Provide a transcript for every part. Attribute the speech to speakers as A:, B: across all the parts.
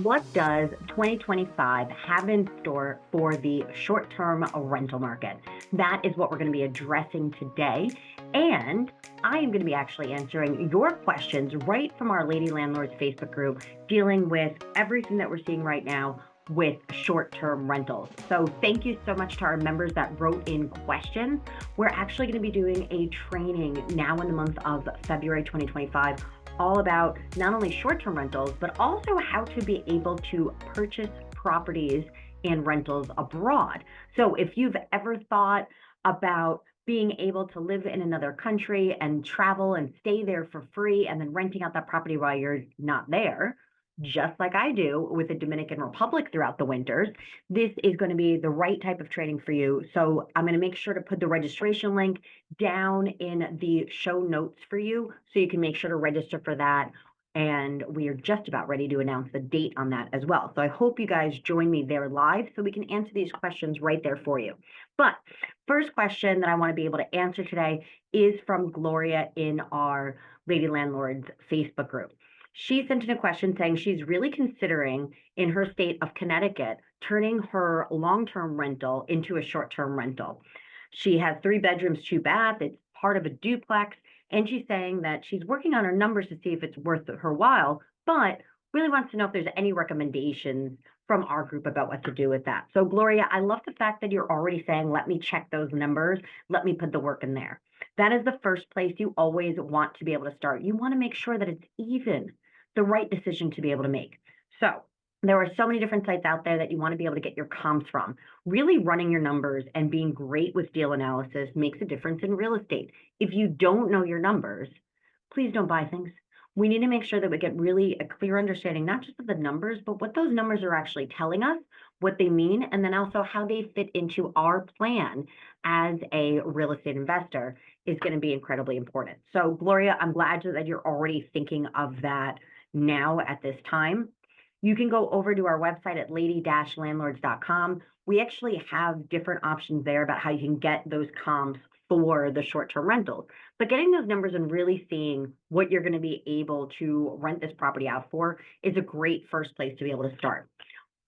A: What does 2025 have in store for the short-term rental market? That is what we're going to be addressing today. And I am going to be actually answering your questions right from our Lady Landlords Facebook group, dealing with everything that we're seeing right now with short-term rentals. So thank you so much to our members that wrote in questions. We're actually going to be doing a training now in the month of February 2025 all about not only short-term rentals, but also how to be able to purchase properties and rentals abroad. So if you've ever thought about being able to live in another country and travel and stay there for free and then renting out that property while you're not there, just like I do with the Dominican Republic throughout the winters, this is going to be the right type of training for you. So I'm going to make sure to put the registration link down in the show notes for you so you can make sure to register for that. And we are just about ready to announce the date on that as well. So I hope you guys join me there live so we can answer these questions right there for you. But first question that I want to be able to answer today is from Gloria in our Lady Landlords Facebook group. She sent in a question saying she's really considering in her state of Connecticut turning her long-term rental into a short-term rental. She has 3 bedrooms, 2 baths. It's part of a duplex. And she's saying that she's working on her numbers to see if it's worth her while, but really wants to know if there's any recommendations from our group about what to do with that. So Gloria, I love the fact that you're already saying, let me check those numbers. Let me put the work in there. That is the first place you always want to be able to start. You want to make sure that it's even the right decision to be able to make. So there are so many different sites out there that you want to be able to get your comps from. Really running your numbers and being great with deal analysis makes a difference in real estate. If you don't know your numbers, please don't buy things. We need to make sure that we get really a clear understanding, not just of the numbers, but what those numbers are actually telling us, what they mean, and then also how they fit into our plan as a real estate investor is going to be incredibly important. So Gloria, I'm glad that you're already thinking of that now at this time. You can go over to our website at lady-landlords.com. We actually have different options there about how you can get those comps for the short-term rentals. But getting those numbers and really seeing what you're going to be able to rent this property out for is a great first place to be able to start.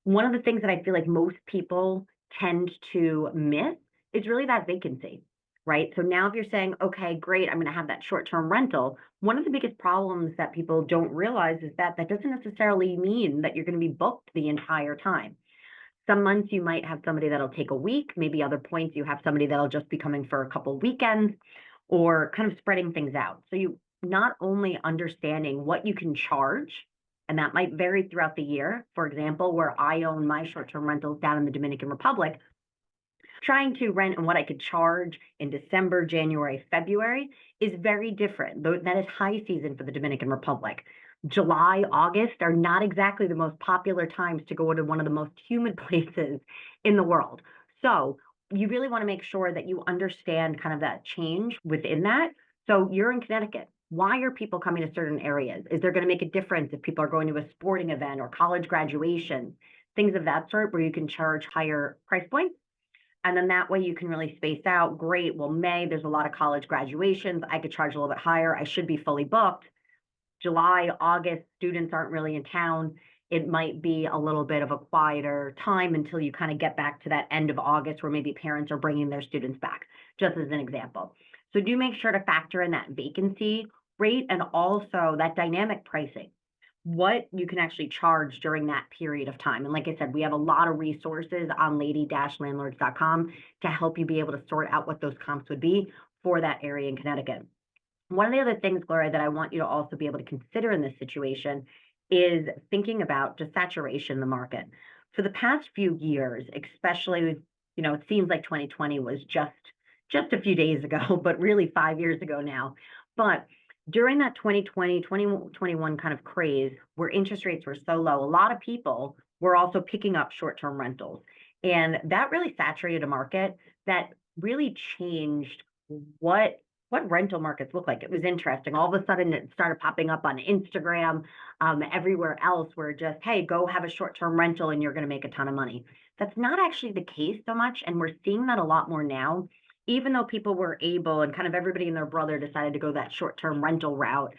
A: One of the things that I feel like most people tend to miss is really that vacancy, right? So now if you're saying, okay, great, I'm going to have that short-term rental, one of the biggest problems that people don't realize is that that doesn't necessarily mean that you're going to be booked the entire time. Some months you might have somebody that'll take a week, maybe other points you have somebody that'll just be coming for a couple weekends or kind of spreading things out. So you not only understanding what you can charge, and that might vary throughout the year. For example, where I own my short-term rentals down in the Dominican Republic, trying to rent and what I could charge in December, January, February is very different. That is high season for the Dominican Republic. July, August are not exactly the most popular times to go to one of the most humid places in the world. So you really want to make sure that you understand kind of that change within that. So you're in Connecticut. Why are people coming to certain areas? Is there going to make a difference if people are going to a sporting event or college graduation, things of that sort, where you can charge higher price points? And then that way you can really space out. Great. Well, May, there's a lot of college graduations. I could charge a little bit higher. I should be fully booked. July, August, students aren't really in town. It might be a little bit of a quieter time until you kind of get back to that end of August where maybe parents are bringing their students back, just as an example. So do make sure to factor in that vacancy rate and also that dynamic pricing, what you can actually charge during that period of time. And like I said, we have a lot of resources on lady-landlords.com to help you be able to sort out what those comps would be for that area in Connecticut. One of the other things, Gloria, that I want you to also be able to consider in this situation is thinking about just saturation in the market. For the past few years, especially, it seems like 2020 was just a few days ago, but really 5 years ago now. But during that 2020, 2021 kind of craze where interest rates were so low, a lot of people were also picking up short-term rentals. And that really saturated a market that really changed what rental markets look like. It was interesting. All of a sudden, it started popping up on Instagram, everywhere else, where just, hey, go have a short-term rental and you're going to make a ton of money. That's not actually the case so much, and we're seeing that a lot more now. Even though people were able, and kind of everybody and their brother decided to go that short-term rental route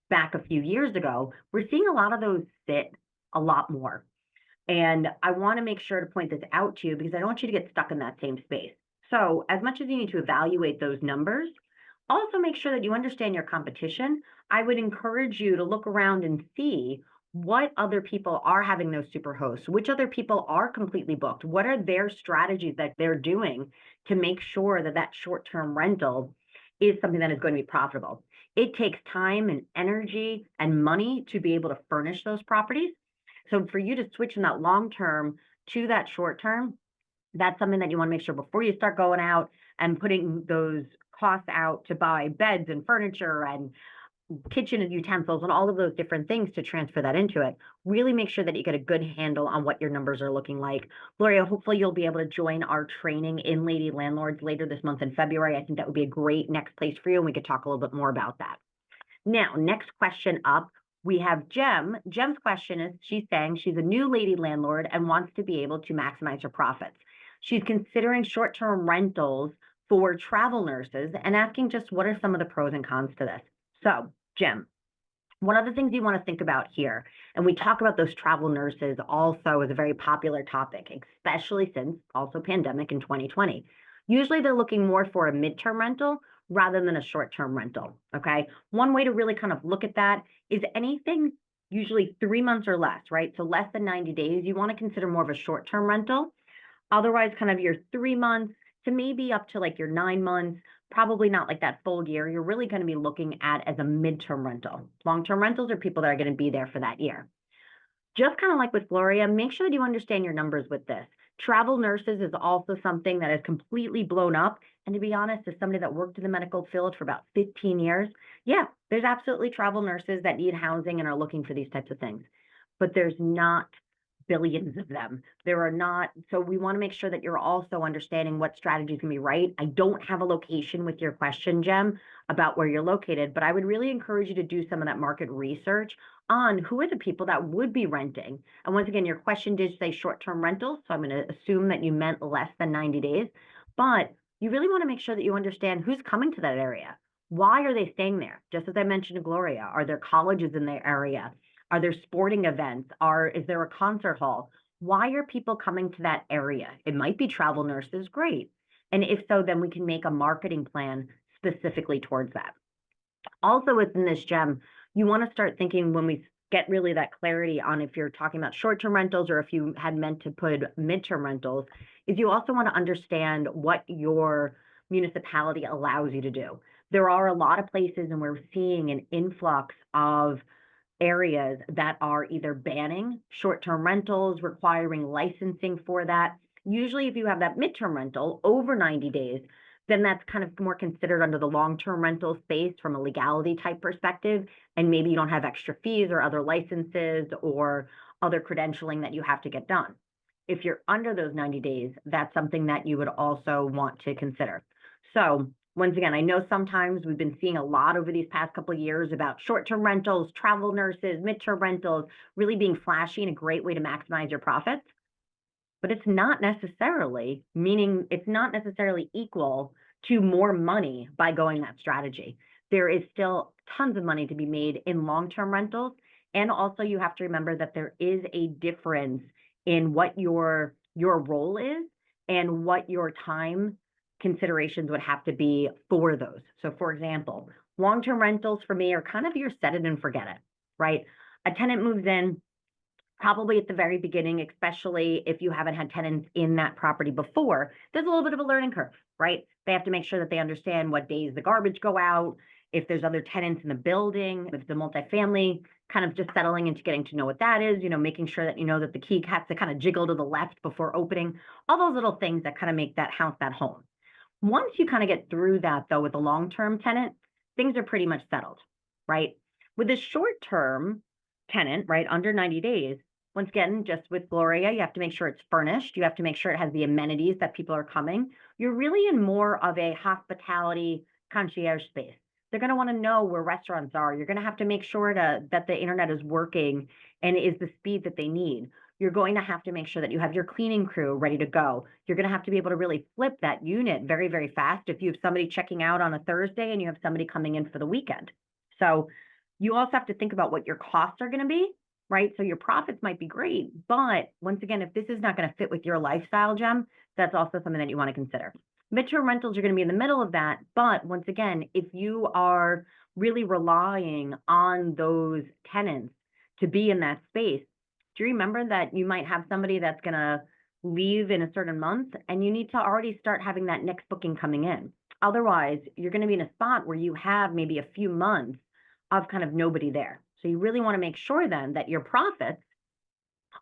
A: back a few years ago, we're seeing a lot of those sit a lot more. And I want to make sure to point this out to you because I don't want you to get stuck in that same space. So, as much as you need to evaluate those numbers, also make sure that you understand your competition. I would encourage you to look around and see what other people are having those super hosts, which other people are completely booked, what are their strategies that they're doing to make sure that that short-term rental is something that is going to be profitable. It takes time and energy and money to be able to furnish those properties. So for you to switch from that long term to that short term, that's something that you want to make sure before you start going out and putting those costs out to buy beds and furniture and kitchen and utensils and all of those different things to transfer that into it. Really make sure that you get a good handle on what your numbers are looking like. Gloria, hopefully you'll be able to join our training in Lady Landlords later this month in February. I think that would be a great next place for you, and we could talk a little bit more about that. Now, next question up, we have Jem. Jem's question is, she's saying she's a new lady landlord and wants to be able to maximize her profits. She's considering short-term rentals for travel nurses and asking just what are some of the pros and cons to this. So, Jem, one of the things you want to think about here, and we talk about those travel nurses also as a very popular topic, especially since also pandemic in 2020. Usually they're looking more for a midterm rental rather than a short-term rental, okay? One way to really kind of look at that is anything usually 3 months or less, right? So less than 90 days, you want to consider more of a short-term rental. Otherwise, kind of your 3 months to maybe up to like your 9 months, probably not like that full year. You're really going to be looking at as a midterm rental. Long-term rentals are people that are going to be there for that year. Just kind of like with Gloria, make sure that you understand your numbers with this. Travel nurses is also something that is completely blown up. And to be honest, as somebody that worked in the medical field for about 15 years, yeah, there's absolutely travel nurses that need housing and are looking for these types of things. But there's not billions of them. There are not. So we want to make sure that you're also understanding what strategies can be right. I don't have a location with your question, Jem, about where you're located, but I would really encourage you to do some of that market research on who are the people that would be renting. And once again, your question did say short-term rentals, so I'm going to assume that you meant less than 90 days, but you really want to make sure that you understand who's coming to that area. Why are they staying there? Just as I mentioned to Gloria, are there colleges in their area? Are there sporting events? Is there a concert hall? Why are people coming to that area? It might be travel nurses, great. And if so, then we can make a marketing plan specifically towards that. Also within this, Gem, you want to start thinking when we get really that clarity on if you're talking about short-term rentals or if you had meant to put midterm rentals, is you also want to understand what your municipality allows you to do. There are a lot of places, and we're seeing an influx of areas that are either banning short-term rentals, requiring licensing for that. Usually, if you have that midterm rental over 90 days, then that's kind of more considered under the long-term rental space from a legality type perspective. And maybe you don't have extra fees or other licenses or other credentialing that you have to get done. If you're under those 90 days, that's something that you would also want to consider. So once again, I know sometimes we've been seeing a lot over these past couple of years about short-term rentals, travel nurses, midterm rentals, really being flashy and a great way to maximize your profits. But it's not necessarily, meaning it's not necessarily equal to more money by going that strategy. There is still tons of money to be made in long-term rentals. And also you have to remember that there is a difference in what your role is and what your time considerations would have to be for those. So for example, long-term rentals for me are kind of your set it and forget it, right? A tenant moves in, probably at the very beginning, especially if you haven't had tenants in that property before, there's a little bit of a learning curve, right? They have to make sure that they understand what days the garbage go out, if there's other tenants in the building, if the multifamily, kind of just settling into getting to know what that is, making sure that you know that the key has to kind of jiggle to the left before opening, all those little things that kind of make that house that home. Once you kind of get through that, though, with a long-term tenant, things are pretty much settled, right? With a short-term tenant, right, under 90 days, once again, just with Gloria, you have to make sure it's furnished. You have to make sure it has the amenities that people are coming. You're really in more of a hospitality concierge space. They're going to want to know where restaurants are. You're going to have to make sure that the internet is working and is the speed that they need. You're going to have to make sure that you have your cleaning crew ready to go. You're going to have to be able to really flip that unit very, very fast if you have somebody checking out on a Thursday and you have somebody coming in for the weekend. So you also have to think about what your costs are going to be right? So your profits might be great, but once again, if this is not going to fit with your lifestyle, Gem, that's also something that you want to consider. Midterm rentals are going to be in the middle of that, but once again, if you are really relying on those tenants to be in that space, do you remember that you might have somebody that's going to leave in a certain month and you need to already start having that next booking coming in? Otherwise, you're going to be in a spot where you have maybe a few months of kind of nobody there. So you really want to make sure then that your profits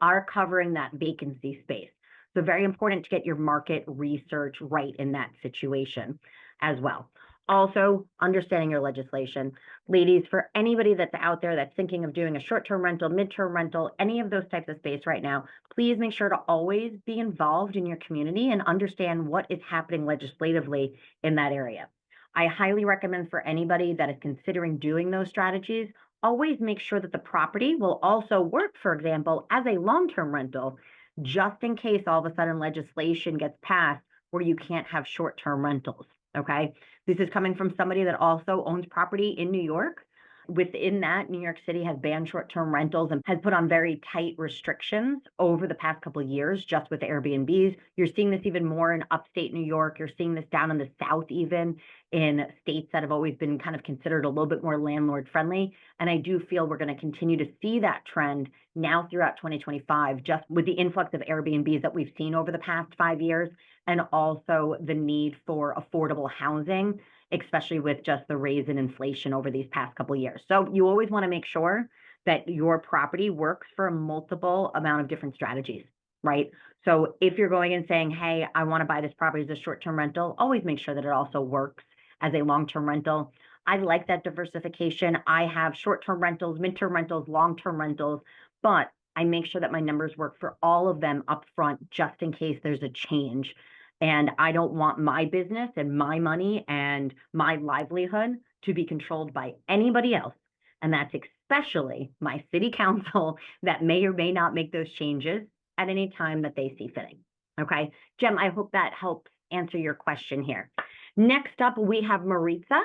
A: are covering that vacancy space. So very important to get your market research right in that situation as well. Also, understanding your legislation. Ladies, for anybody that's out there that's thinking of doing a short-term rental, mid-term rental, any of those types of space right now, please make sure to always be involved in your community and understand what is happening legislatively in that area. I highly recommend for anybody that is considering doing those strategies, always make sure that the property will also work, for example, as a long-term rental, just in case all of a sudden legislation gets passed where you can't have short-term rentals. Okay. This is coming from somebody that also owns property in New York. Within that, New York City has banned short-term rentals and has put on very tight restrictions over the past couple of years just with Airbnbs. You're seeing this even more in upstate New York. You're seeing this down in the South, even in states that have always been kind of considered a little bit more landlord friendly. And I do feel we're going to continue to see that trend now throughout 2025, just with the influx of Airbnbs that we've seen over the past 5 years, and also the need for affordable housing, especially with just the raise in inflation over these past couple of years. So you always want to make sure that your property works for a multiple amount of different strategies, right? So if you're going and saying, hey, I want to buy this property as a short-term rental, always make sure that it also works as a long-term rental. I like that diversification. I have short-term rentals, mid-term rentals, long-term rentals, but I make sure that my numbers work for all of them up front, just in case there's a change. And I don't want my business and my money and my livelihood to be controlled by anybody else. And that's especially my city council that may or may not make those changes at any time that they see fitting. Okay, Jem, I hope that helps answer your question here. Next up, we have Maritza.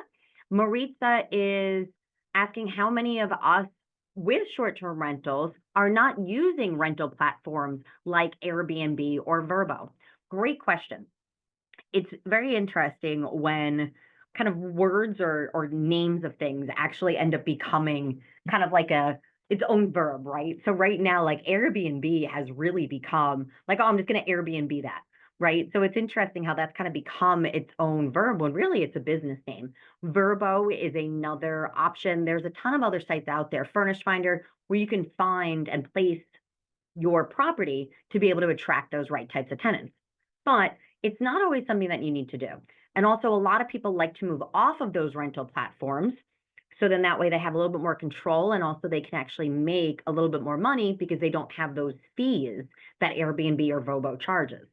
A: Maritza is asking how many of us with short-term rentals are not using rental platforms like Airbnb or VRBO. Great question. It's very interesting when kind of words or names of things actually end up becoming kind of like its own verb, right? So right now, like Airbnb has really become like, oh, I'm just going to Airbnb that, right? So it's interesting how that's kind of become its own verb when really it's a business name. VRBO is another option. There's a ton of other sites out there, Furnish Finder, where you can find and place your property to be able to attract those right types of tenants. But it's not always something that you need to do. And also, a lot of people like to move off of those rental platforms. So then that way they have a little bit more control, and also they can actually make a little bit more money because they don't have those fees that Airbnb or VRBO charges.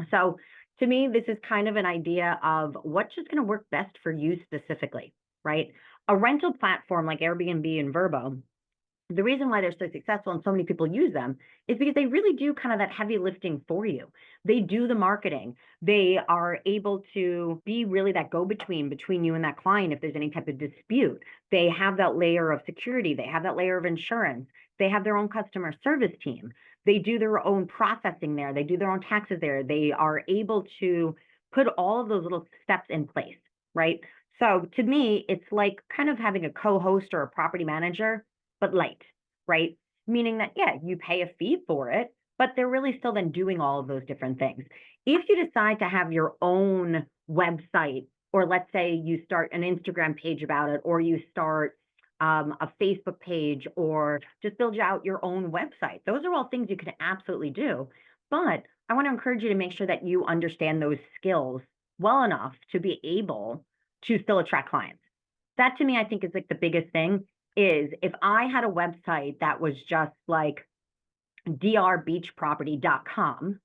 A: So to me, this is kind of an idea of what's just going to work best for you specifically, right? A rental platform like Airbnb and VRBO, the reason why they're so successful and so many people use them is because they really do kind of that heavy lifting for you. They do the marketing. They are able to be really that go-between between you and that client if there's any type of dispute. They have that layer of security. They have that layer of insurance. They have their own customer service team. They do their own processing there. They do their own taxes there. They are able to put all of those little steps in place, right? So to me, it's like kind of having a co-host or a property manager but light, right? Meaning that, yeah, you pay a fee for it, but they're really still then doing all of those different things. If you decide to have your own website, or let's say you start an Instagram page about it, or you start a Facebook page, or just build out your own website, those are all things you can absolutely do. But I want to encourage you to make sure that you understand those skills well enough to be able to still attract clients. That to me, I think is like the biggest thing is if I had a website that was just like drbeachproperty.com,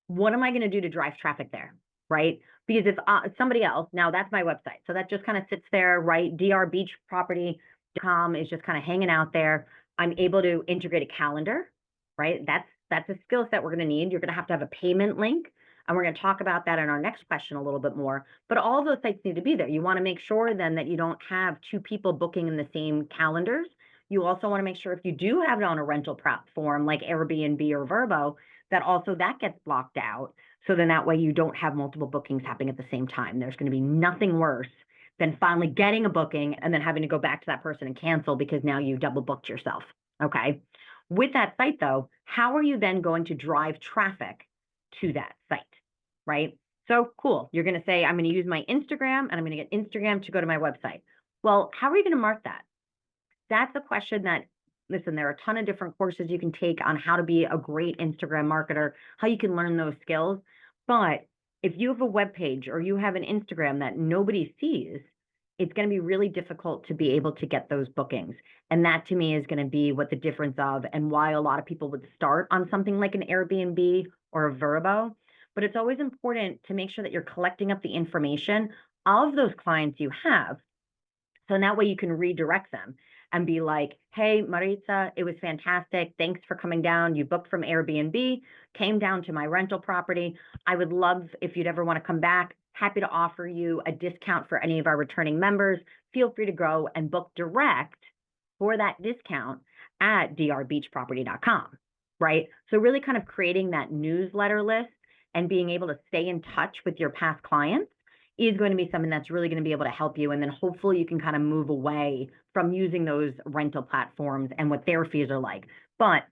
A: what am I going to do to drive traffic there, right? Because if somebody else, now that's my website. So that just kind of sits there, right? drbeachproperty.com is just kind of hanging out there. I'm able to integrate a calendar, right? That's a skill set we're going to need. You're going to have a payment link. And we're going to talk about that in our next question a little bit more. But all of those sites need to be there. You want to make sure then that you don't have two people booking in the same calendars. You also want to make sure if you do have it on a rental platform like Airbnb or VRBO, that also that gets blocked out. So then that way you don't have multiple bookings happening at the same time. There's going to be nothing worse than finally getting a booking and then having to go back to that person and cancel because now you double booked yourself. Okay. With that site though, how are you then going to drive traffic to that site? Right. So cool. You're going to say, I'm going to use my Instagram and I'm going to get Instagram to go to my website. Well, how are you going to mark that? That's a question that, listen, there are a ton of different courses you can take on how to be a great Instagram marketer, how you can learn those skills. But if you have a web page or you have an Instagram that nobody sees, it's going to be really difficult to be able to get those bookings. And that to me is going to be what the difference of and why a lot of people would start on something like an Airbnb or a VRBO. But it's always important to make sure that you're collecting up the information of those clients you have. So in that way you can redirect them and be like, hey, Maritza, it was fantastic. Thanks for coming down. You booked from Airbnb, came down to my rental property. I would love if you'd ever want to come back. Happy to offer you a discount for any of our returning members. Feel free to go and book direct for that discount at drbeachproperty.com, right? So really kind of creating that newsletter list and being able to stay in touch with your past clients is going to be something that's really going to be able to help you. And then hopefully you can kind of move away from using those rental platforms and what their fees are like. But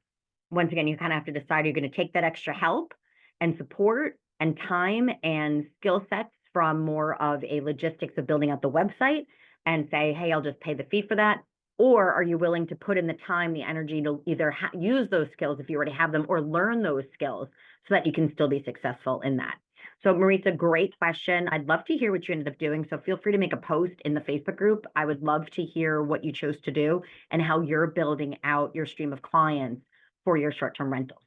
A: once again, you kind of have to decide you're going to take that extra help and support and time and skill sets from more of a logistics of building out the website and say, hey, I'll just pay the fee for that. Or are you willing to put in the time, the energy to either use those skills if you already have them or learn those skills so that you can still be successful in that? So Maritza, great question. I'd love to hear what you ended up doing. So feel free to make a post in the Facebook group. I would love to hear what you chose to do and how you're building out your stream of clients for your short-term rentals.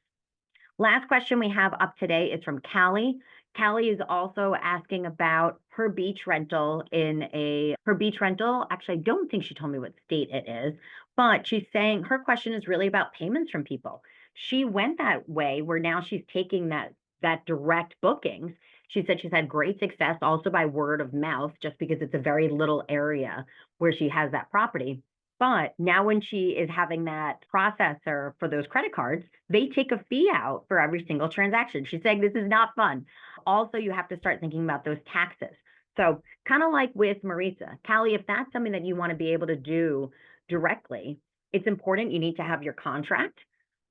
A: Last question we have up today is from Callie. Callie is also asking about her beach rental Actually, I don't think she told me what state it is, but she's saying her question is really about payments from people. She went that way where now she's taking that direct bookings. She said she's had great success also by word of mouth, just because it's a very little area where she has that property. But now when she is having that processor for those credit cards, they take a fee out for every single transaction. She's saying this is not fun. Also, you have to start thinking about those taxes. So kind of like with Maritza, Callie, if that's something that you want to be able to do directly, it's important. You need to have your contract,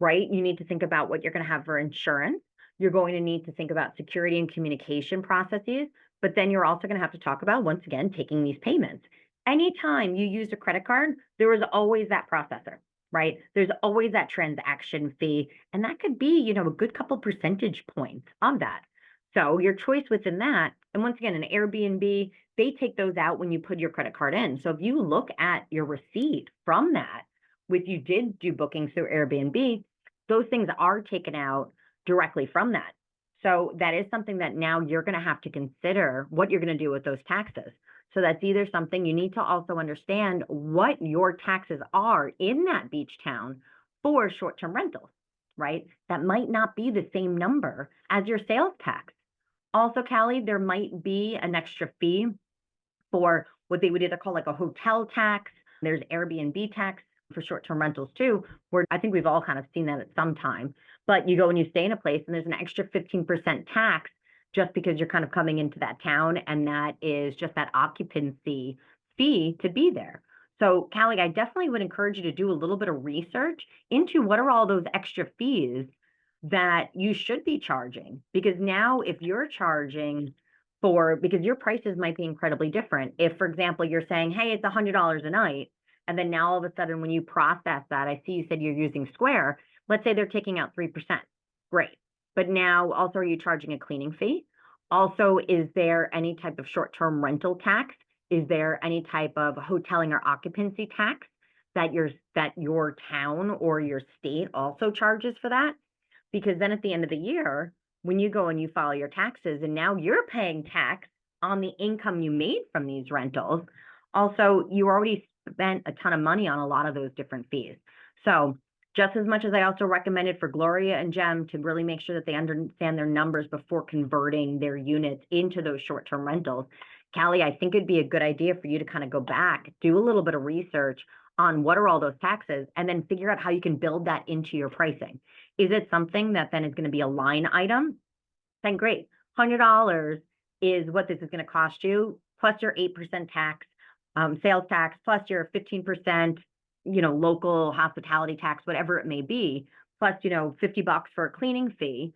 A: right? You need to think about what you're going to have for insurance. You're going to need to think about security and communication processes, but then you're also going to have to talk about, once again, taking these payments. Anytime you use a credit card, there is always that processor, right? There's always that transaction fee, and that could be, a good couple percentage points of that. So your choice within that, and once again, an Airbnb, they take those out when you put your credit card in. So if you look at your receipt from that, if you did do bookings through Airbnb, those things are taken out directly from that. So that is something that now you're going to have to consider what you're going to do with those taxes. So that's either something you need to also understand what your taxes are in that beach town for short-term rentals, right? That might not be the same number as your sales tax. Also, Callie, there might be an extra fee for what they would either call like a hotel tax. There's Airbnb tax for short-term rentals too, where I think we've all kind of seen that at some time. But you go and you stay in a place and there's an extra 15% tax just because you're kind of coming into that town, and that is just that occupancy fee to be there. So Callie, I definitely would encourage you to do a little bit of research into what are all those extra fees that you should be charging. Because now if you're charging because your prices might be incredibly different. If, for example, you're saying, hey, it's $100 a night, and then now all of a sudden when you process that, I see you said you're using Square, let's say they're taking out 3%. Great. But now also, are you charging a cleaning fee? Also, is there any type of short-term rental tax? Is there any type of hoteling or occupancy tax that your town or your state also charges for that? Because then at the end of the year, when you go and you file your taxes and now you're paying tax on the income you made from these rentals, also you already spent a ton of money on a lot of those different fees. So just as much as I also recommended for Gloria and Jem to really make sure that they understand their numbers before converting their units into those short-term rentals, Callie, I think it'd be a good idea for you to kind of go back, do a little bit of research on what are all those taxes, and then figure out how you can build that into your pricing. Is it something that then is going to be a line item? Then great. $100 is what this is going to cost you, plus your 8% tax, sales tax, plus your 15%, local hospitality tax, whatever it may be, plus, $50 for a cleaning fee.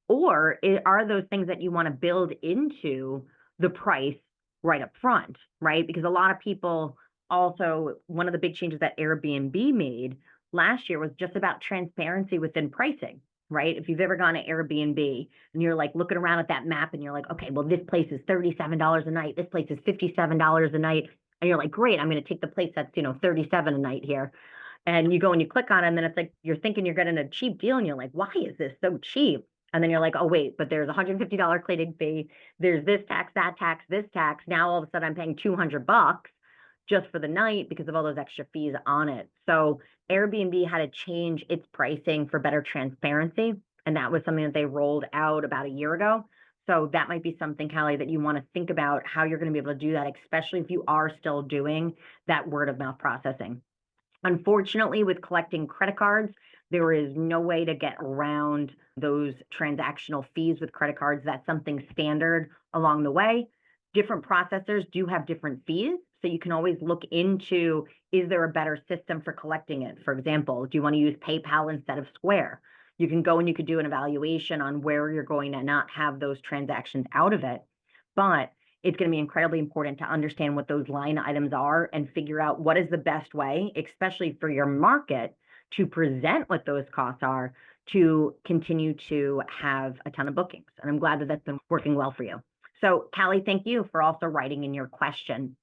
A: Or are those things that you want to build into the price right up front, right? Because a lot of people also, one of the big changes that Airbnb made last year was just about transparency within pricing, right? If you've ever gone to Airbnb and you're like looking around at that map and you're like, okay, well, this place is $37 a night, this place is $57 a night. And you're like, great, I'm going to take the place that's, 37 a night here. And you go and you click on it, and then it's like you're thinking you're getting a cheap deal, and you're like, why is this so cheap? And then you're like, oh, wait, but there's a $150 cleaning fee. There's this tax, that tax, this tax. Now all of a sudden I'm paying $200 just for the night because of all those extra fees on it. So Airbnb had to change its pricing for better transparency. And that was something that they rolled out about a year ago. So that might be something, Callie, that you want to think about how you're going to be able to do that, especially if you are still doing that word of mouth processing. Unfortunately, with collecting credit cards, there is no way to get around those transactional fees with credit cards. That's something standard along the way. Different processors do have different fees. So you can always look into, is there a better system for collecting it? For example, do you want to use PayPal instead of Square? You can go and you could do an evaluation on where you're going to not have those transactions out of it. But it's going to be incredibly important to understand what those line items are and figure out what is the best way, especially for your market, to present what those costs are to continue to have a ton of bookings. And I'm glad that that's been working well for you. So Callie, thank you for also writing in your question.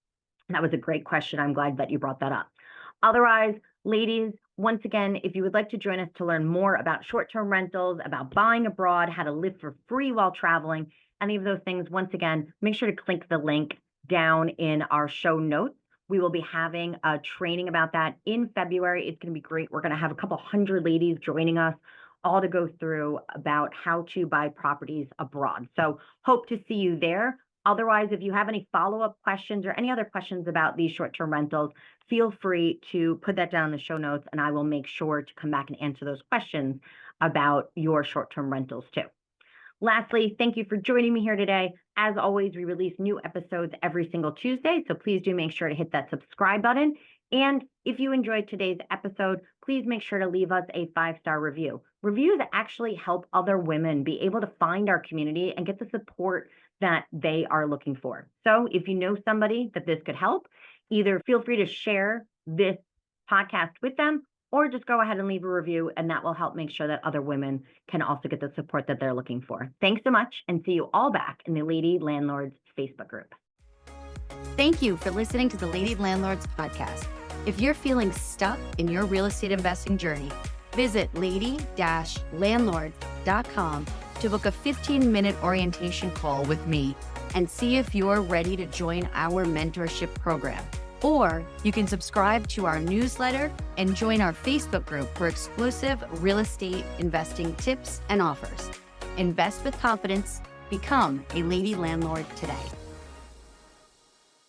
A: That was a great question. I'm glad that you brought that up. Otherwise, ladies, once again, if you would like to join us to learn more about short-term rentals, about buying abroad, how to live for free while traveling, any of those things, once again, make sure to click the link down in our show notes. We will be having a training about that in February. It's going to be great. We're going to have a couple hundred ladies joining us all to go through about how to buy properties abroad. So hope to see you there. Otherwise, if you have any follow-up questions or any other questions about these short-term rentals, feel free to put that down in the show notes, and I will make sure to come back and answer those questions about your short-term rentals too. Lastly, thank you for joining me here today. As always, we release new episodes every single Tuesday, so please do make sure to hit that subscribe button. And if you enjoyed today's episode, please make sure to leave us a 5-star review. Reviews actually help other women be able to find our community and get the support that they are looking for. So if you know somebody that this could help, either feel free to share this podcast with them, or just go ahead and leave a review, and that will help make sure that other women can also get the support that they're looking for. Thanks so much, and see you all back in the Lady Landlords Facebook group.
B: Thank you for listening to the Lady Landlords Podcast. If you're feeling stuck in your real estate investing journey, visit lady-landlords.com to book a 15-minute orientation call with me and see if you're ready to join our mentorship program. Or you can subscribe to our newsletter and join our Facebook group for exclusive real estate investing tips and offers. Invest with confidence. Become a Lady Landlord today.